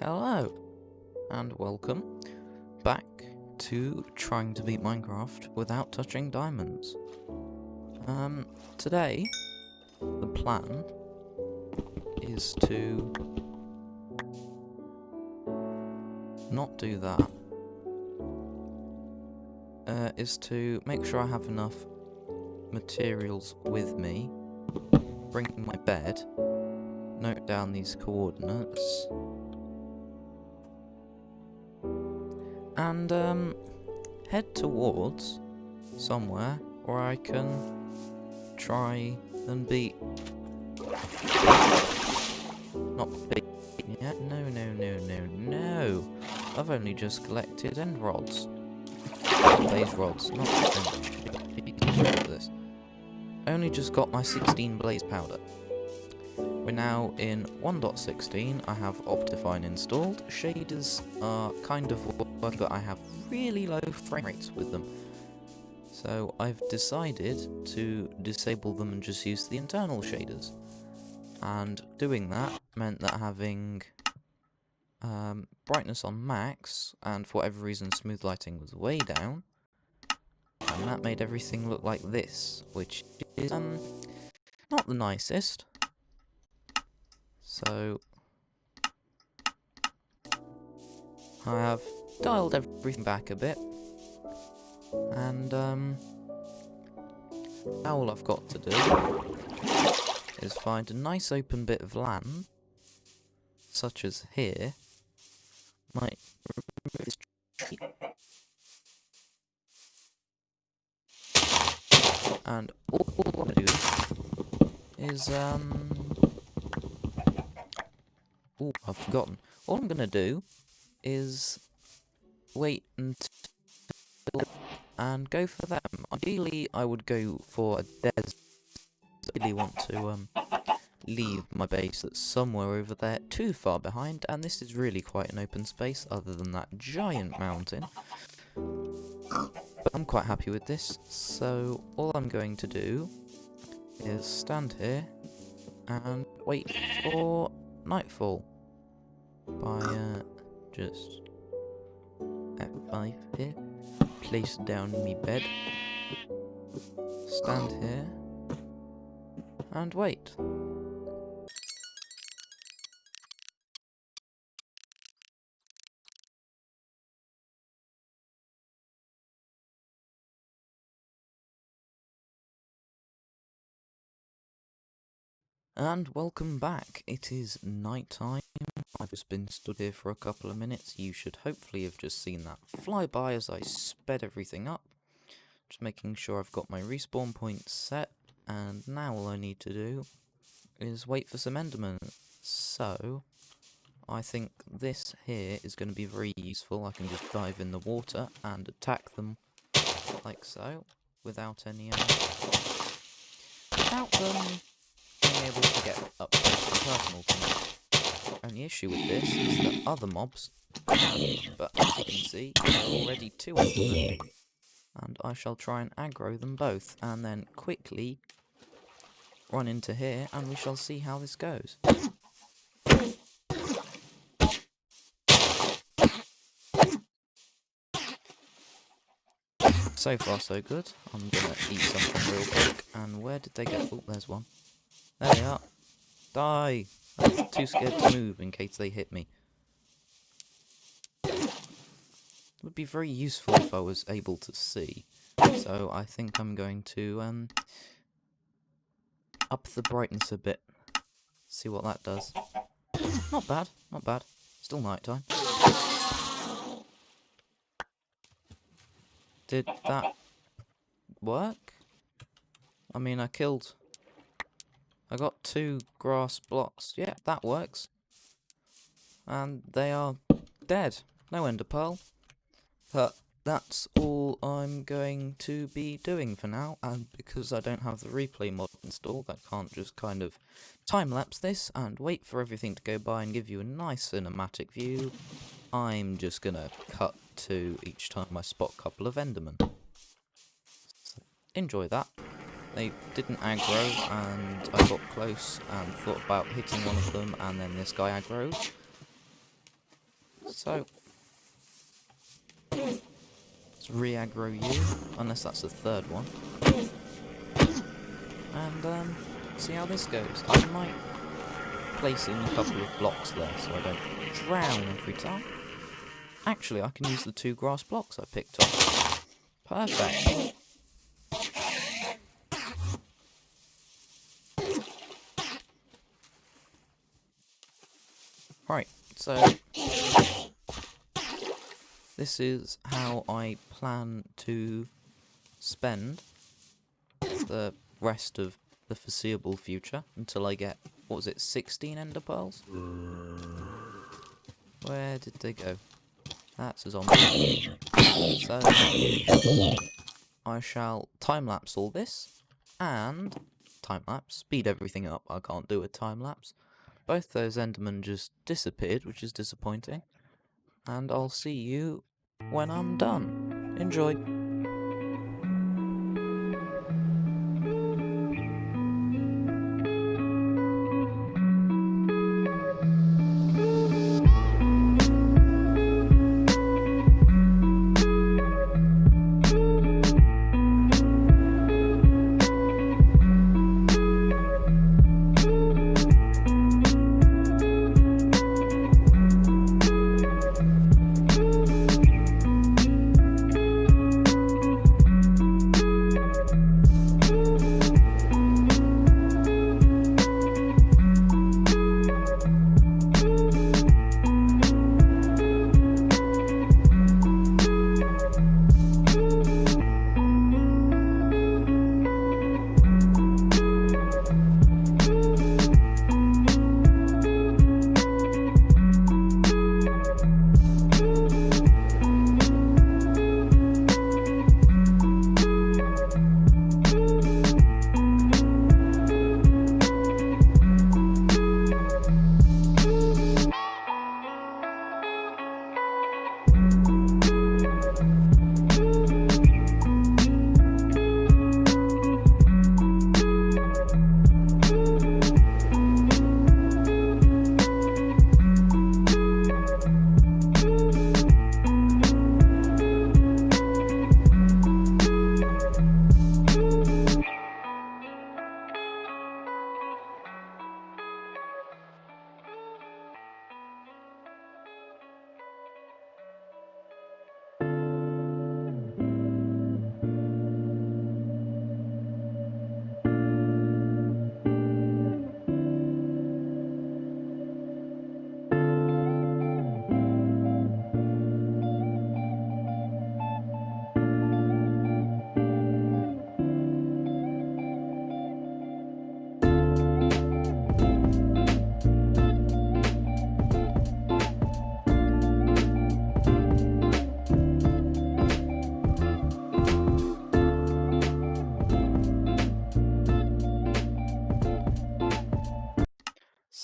Hello, and welcome back to trying to beat Minecraft without touching diamonds. Today, the plan is to not do that. Is to make sure I have enough materials with me, bring my bed, note down these coordinates, and head towards somewhere where I can try and beat. Not beat yet. No. I've only just collected end rods. Blaze rods, not end. This. Only just got my 16 blaze powder. We're now in 1.16. I have Optifine installed. Shaders are kind of work, but I have really low frame rates with them. So I've decided to disable them and just use the internal shaders. And doing that meant that having brightness on max, and for whatever reason smooth lighting was way down, and that made everything look like this, which is not the nicest. So I have dialed everything back a bit, and now all I've got to do is find a nice open bit of land, such as here. Might remove this tree. And all I'm gonna do is oh, I've forgotten. All I'm gonna do is wait until and go for them. Ideally, I would go for a desert. I really want to leave my base that's somewhere over there, too far behind, and this is really quite an open space other than that giant mountain. But I'm quite happy with this, so all I'm going to do is stand here and wait for nightfall by just F5 here, place down my bed, stand here and wait. And welcome back. It is night time. I've just been stood here for a couple of minutes. You should hopefully have just seen that fly by as I sped everything up. Just making sure I've got my respawn point set. And now all I need to do is wait for some Endermen. So I think this here is going to be very useful. I can just dive in the water and attack them like so, without any without them being able to get up close and personal to me. Only issue with this is that other mobs, but as you can see, there are already two of them, and I shall try and aggro them both, and then quickly run into here, and we shall see how this goes. So far so good. I'm gonna eat something real quick, and where did they go? Oh, there's one. There they are. Die! I'm too scared to move in case they hit me. It would be very useful if I was able to see. So I think I'm going to up the brightness a bit. See what that does. Not bad, not bad. Still night time. Did that work? I mean, I got 2 grass blocks. Yeah, that works. And they are dead. No ender pearl. But that's all I'm going to be doing for now. And because I don't have the replay mod installed, I can't just kind of time-lapse this and wait for everything to go by and give you a nice cinematic view. I'm just gonna cut to each time I spot a couple of Endermen. So, enjoy that. They didn't aggro, and I got close and thought about hitting one of them, and then this guy aggroed. So, let's re-aggro you, unless that's the third one. And, see how this goes. I might place in a couple of blocks there so I don't drown every time. Actually, I can use the 2 grass blocks I picked up. Perfect. Right, so this is how I plan to spend the rest of the foreseeable future until I get, what was it, 16 ender pearls? Where did they go? That's a zombie. So, I shall time-lapse all this, and time-lapse, speed everything up. I can't do a time-lapse. Both those Endermen just disappeared, which is disappointing. And I'll see you when I'm done. Enjoy.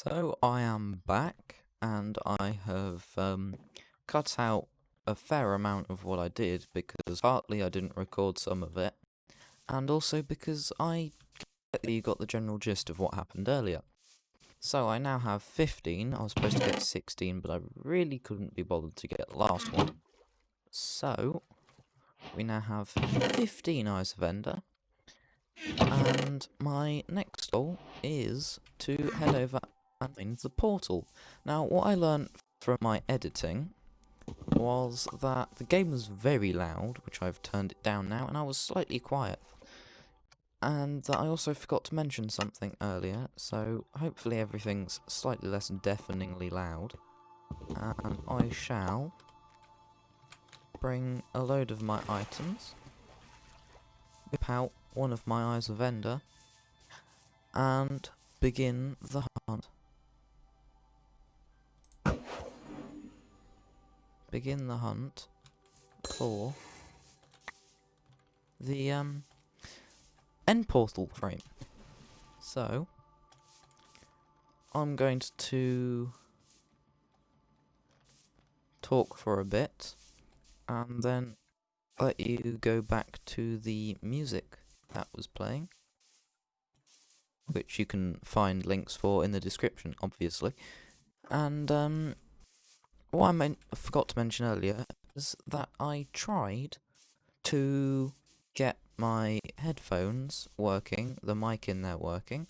So I am back, and I have cut out a fair amount of what I did, because partly I didn't record some of it, and also because I get that you got the general gist of what happened earlier. So I now have 15, I was supposed to get 16, but I really couldn't be bothered to get the last one. So, we now have 15 Eyes of Ender, and my next goal is to head over and find the portal. Now, what I learned from my editing was that the game was very loud, which I've turned it down now, and I was slightly quiet. And that I also forgot to mention something earlier, so hopefully everything's slightly less deafeningly loud. And I shall bring a load of my items, whip out one of my Eyes of Ender, and begin the hunt. Begin the hunt for the end portal frame. So I'm going to talk for a bit and then let you go back to the music that was playing, which you can find links for in the description, obviously. And what I forgot to mention earlier is that I tried to get my headphones working, the mic in there working,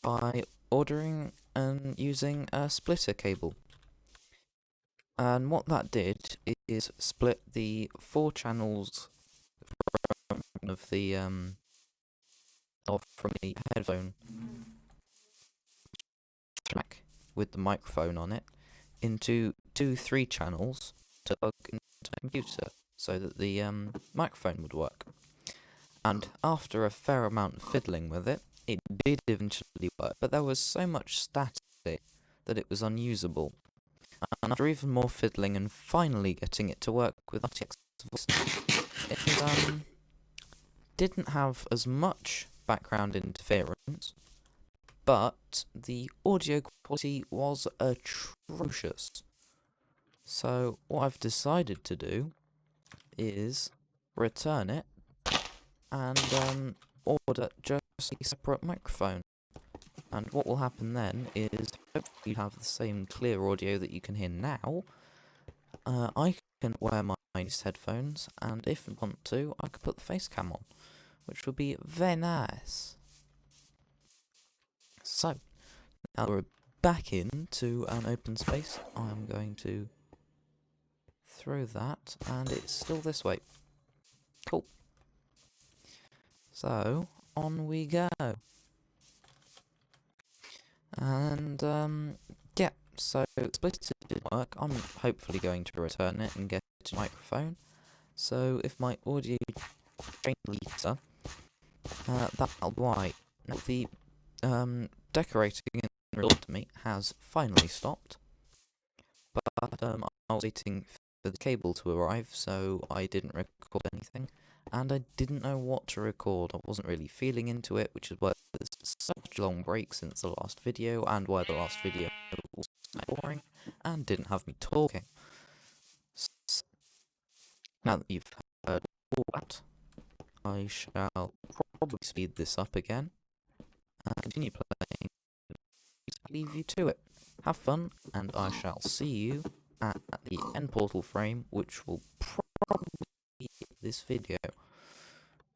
by ordering and using a splitter cable. And what that did is split the 4 channels of the from the headphone track with the microphone on it into 3 channels to plug into the computer so that the microphone would work. And after a fair amount of fiddling with it, it did eventually work, but there was so much static that it was unusable. And after even more fiddling and finally getting it to work with RTX voice, it didn't have as much background interference, but the audio quality was atrocious. So what I've decided to do is return it and order just a separate microphone. And what will happen then is hopefully you have the same clear audio that you can hear now. I can wear my headphones, and if I want to, I could put the face cam on, which would be very nice. So, now we're back into an open space. I'm going to throw that, and it's still this way. Cool. So, on we go. And, yeah, so splitter didn't work. I'm hopefully going to return it and get a microphone. So, if my audio change later, that'll be why. Now, the decorating in real to me has finally stopped. But, I was waiting for the cable to arrive, so I didn't record anything. And I didn't know what to record. I wasn't really feeling into it, which is why there's such a long break since the last video, and why the last video was boring and didn't have me talking. So, now that you've heard all that, I shall probably speed this up again and continue playing. Leave you to it. Have fun, and I shall see you at the end portal frame, which will probably this video.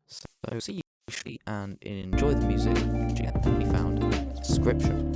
So see you shortly and enjoy the music, which can be found in the description.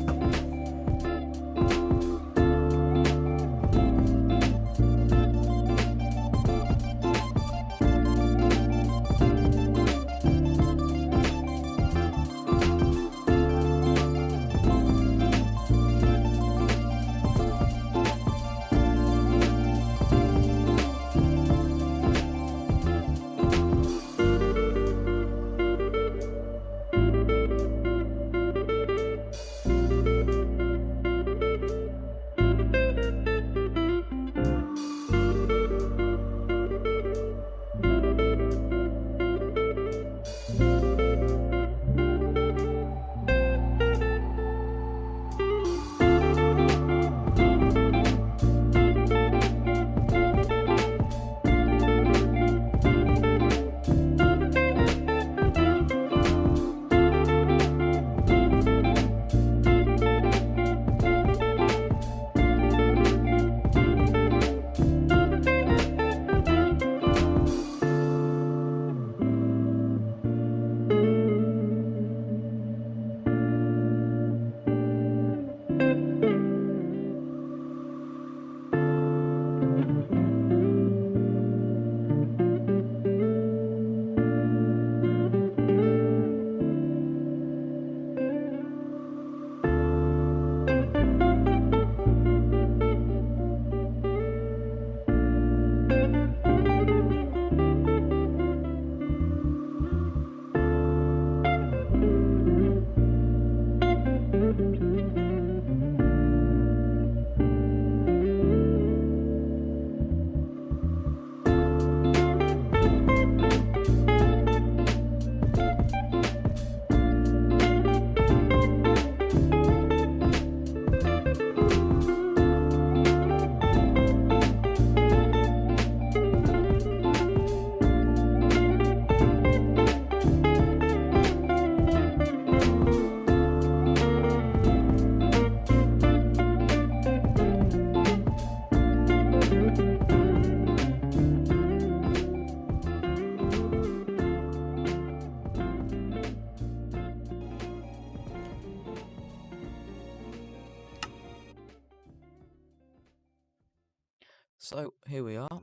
So here we are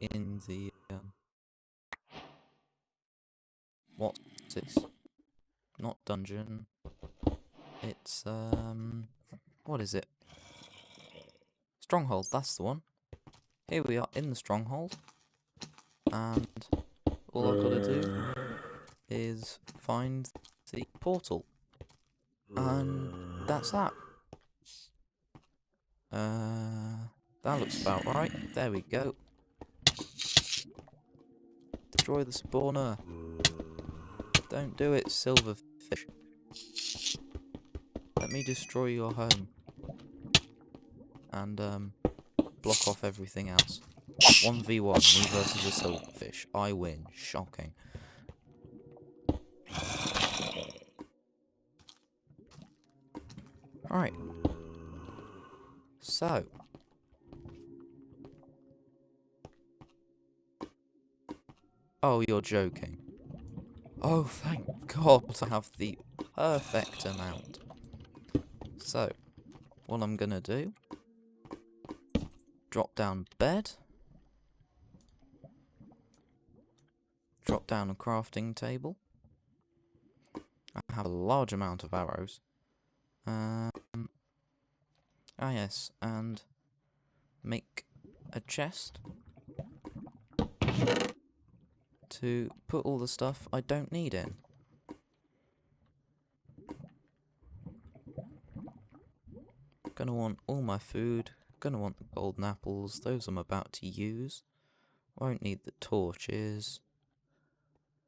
in the what's this? Not dungeon. It's what is it? Stronghold, that's the one. Here we are in the Stronghold, and all I've got to do is find the portal, and that's that. That looks about right. There we go. Destroy the spawner. Don't do it, silverfish. Let me destroy your home. And, block off everything else. 1v1, me versus a silverfish. I win. Shocking. Alright. So. Oh, you're joking. Oh, thank God I have the perfect amount. So, what I'm gonna do, drop down bed, drop down a crafting table. I have a large amount of arrows. Ah yes, and make a chest to put all the stuff I don't need in. Gonna want all my food, gonna want the golden apples, those I'm about to use. Won't need the torches.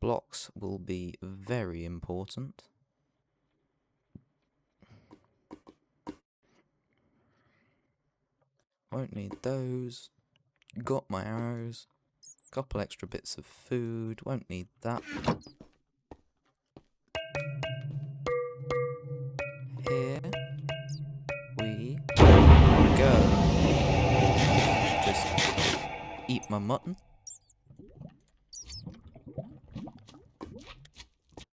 Blocks will be very important. Won't need those. Got my arrows. Couple extra bits of food. Won't need that. Here we go. Just eat my mutton.